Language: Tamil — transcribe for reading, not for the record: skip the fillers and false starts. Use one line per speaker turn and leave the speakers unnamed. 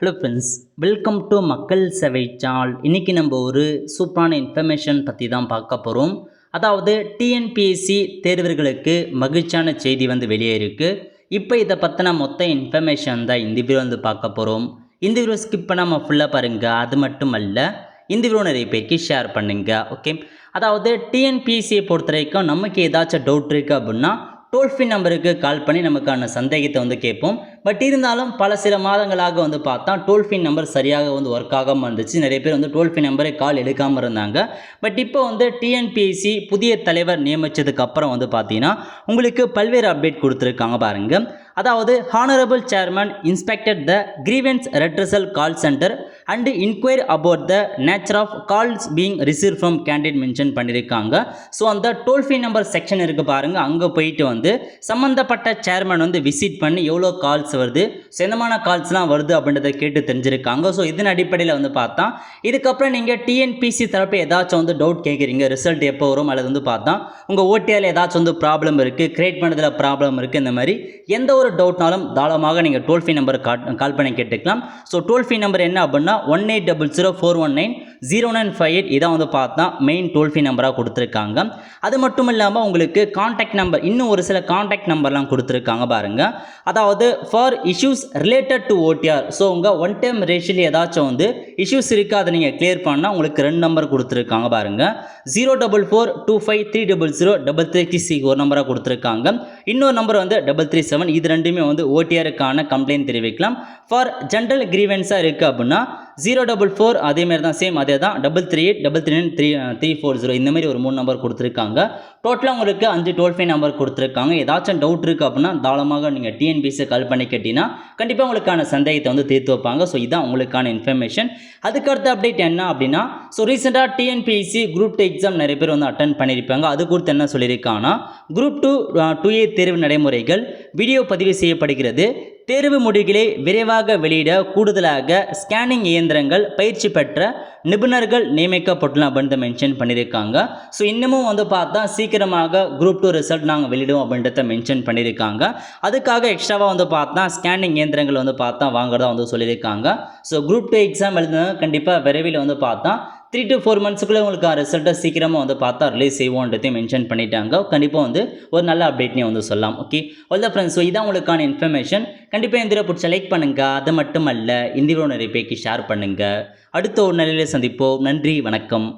ஹலோ ஃப்ரெண்ட்ஸ், வெல்கம் டு மக்கள் சேவை சேனல். இன்றைக்கி நம்ம ஒரு சூப்பரான இன்ஃபர்மேஷன் பற்றி தான் பார்க்க போகிறோம். அதாவது டிஎன்பிஎஸ்சி தேர்வர்களுக்கு மகிழ்ச்சியான செய்தி வெளியே இருக்குது. இப்போ இதை பற்றின மொத்த இன்ஃபர்மேஷன் தான் இந்த வீடியோ பார்க்க போகிறோம். இந்த வீடியோ ஸ்கிப் பண்ணாமல் ஃபுல்லாக பாருங்கள். அது மட்டும் அல்ல, இந்த வீடியோ நிறைய பேருக்கு ஷேர் பண்ணுங்கள். ஓகே, அதாவது டிஎன்பிஎஸ்சியை பொறுத்த வரைக்கும் நமக்கு ஏதாச்சும் டவுட் இருக்குது அப்படின்னா டோல் ஃப்ரீ நம்பருக்கு கால் பண்ணி நமக்கான சந்தேகத்தை கேட்போம். பட் இருந்தாலும் சில மாதங்களாக பார்த்தா டோல் ஃப்ரீ நம்பர் சரியாக ஒர்க் ஆகாமல் இருந்துச்சு. நிறைய பேர் டோல் ஃப்ரீ நம்பரை கால் எடுக்காமல் இருந்தாங்க. பட் இப்போ டிஎன்பிஎஸ்சி புதிய தலைவர் நியமித்ததுக்கு அப்புறம் பார்த்தீங்கன்னா உங்களுக்கு பல்வேறு அப்டேட் கொடுத்துருக்காங்க பாருங்கள். அதாவது honourable chairman inspected the grievance redressal call centre and enquire about the nature of calls being receive from candidate mention பண்ணியிருக்காங்க. ஸோ அந்த டோல் ஃப்ரீ நம்பர் செக்ஷன் இருக்குது பாருங்கள். அங்கே போயிட்டு சம்மந்தப்பட்ட சேர்மன் விசிட் பண்ணி எவ்வளோ கால்ஸ் வருது, சொந்தமான கால்ஸ்லாம் வருது அப்படின்றத கேட்டு தெரிஞ்சிருக்காங்க. ஸோ இதன் அடிப்படையில் பார்த்தா இதுக்கப்புறம் நீங்கள் டிஎன்பிசி தரப்பு ஏதாச்சும் டவுட் கேட்குறீங்க, ரிசல்ட் எப்போ வரும் அல்லது பார்த்தா உங்கள் ஓடிஆரில் ஏதாச்சும் ப்ராப்ளம் இருக்குது, கிரியேட் பண்ணுறதுல ப்ராப்ளம் இருக்குது, இந்த மாதிரி எந்த ஒரு டவுட்னாலும் தாராளமாக நீங்கள் டோல் ஃப்ரீ நம்பர் கால் பண்ணி கேட்டுக்கலாம். ஸோ டோல் ஃப்ரீ நம்பர் என்ன அப்படின்னா 180041900958 இதான் பார்த்தா மெயின் டோல் ஃப்ரீ நம்பராக கொடுத்துருக்காங்க. அது மட்டும் இல்லாமல் உங்களுக்கு கான்டாக்ட் நம்பர், இன்னும் ஒரு சில கான்டாக்ட் நம்பர்லாம் கொடுத்துருக்காங்க பாருங்கள். அதாவது for issues related to OTR. So உங்கள் ஒன் டைம் ரேஷியல் ஏதாச்சும் இஷ்யூஸ் இருக்குது, அதை நீங்கள் கிளியர் பண்ணால் உங்களுக்கு 2 நம்பர் கொடுத்துருக்காங்க பாருங்கள். 04425300333 ஒரு நம்பராக கொடுத்துருக்காங்க. இன்னொரு நம்பர் 337. இது ரெண்டுமே ஓடிஆருக்கான கம்ப்ளைண்ட் தெரிவிக்கலாம். ஃபார் ஜென்ரல் கிரீவன்ஸாக இருக்குது அப்படின்னா 044 அதேமாரி தான், சேம் அதே தான், 338339340 இந்த மாதிரி ஒரு 3 நம்பர் கொடுத்துருக்காங்க. டோட்டலாக உங்களுக்கு 5 டோல் ஃப்ரீ நம்பர் கொடுத்துருக்காங்க. ஏதாச்சும் டவுட் இருக்குது அப்படின்னா தாராளமாக நீங்கள் டிஎன்பிஎஸ்சி கால் பண்ணி கேட்டிங்கன்னா கண்டிப்பாக உங்களுக்கான சந்தேகத்தை தீர்த்து வைப்பாங்க. ஸோ இதுதான் உங்களுக்கான இன்ஃபர்மேஷன். அதுக்கடுத்த அப்டேட் என்ன அப்படின்னா, ஸோ ரீசெண்டாக டிஎன்பிஎஸ்சி குரூப் 2 எக்ஸாம் நிறைய பேர் அட்டன் பண்ணியிருப்பாங்க. அது குறித்து என்ன சொல்லியிருக்காங்கன்னா, குரூப் 2A தேர்வு நடைமுறைகள் வீடியோ பதிவு செய்யப்படுகிறது. தேர்வு முடிவுகளை விரைவாக வெளியிட கூடுதலாக ஸ்கேனிங் இயந்திரங்கள் பயிற்சி பெற்ற நிபுணர்கள் நியமிக்கப்பட்டுள்ள அப்படின்னு மென்ஷன் பண்ணியிருக்காங்க. ஸோ இன்னமும் பார்த்தா சீக்கிரமாக குரூப் 2 ரிசல்ட் நாங்கள் வெளியிடுவோம் அப்படின்றத மென்ஷன் பண்ணியிருக்காங்க. அதுக்காக எக்ஸ்ட்ராவாக பார்த்தா ஸ்கேனிங் இயந்திரங்கள் பார்த்தா வாங்குறதா சொல்லியிருக்காங்க. ஸோ குரூப் 2 எக்ஸாம் எழுதுனா கண்டிப்பாக விரைவில் பார்த்தா 3 to 4 monthsக்குள்ளே உங்களுக்கு ரிசல்ட்டை சீக்கிரமாக பார்த்தா ரிலீஸ் செய்வோன்றதையும் மென்ஷன் பண்ணிட்டாங்க. கண்டிப்பாக ஒரு நல்ல அப்டேட்னே சொல்லலாம். ஓகே, ஆல் ஃப்ரெண்ட்ஸ், ஸோ இதான் உங்களுக்கான இன்ஃபர்மேஷன். கண்டிப்பாக இந்த வீடியோ பிடிச்ச லைக் பண்ணுங்கள். அது மட்டும் அல்ல, இந்த வீடியோ நிறைய பேருக்கு ஷேர் பண்ணுங்கள். அடுத்த ஒரு நிலையில் சந்திப்போம். நன்றி, வணக்கம்.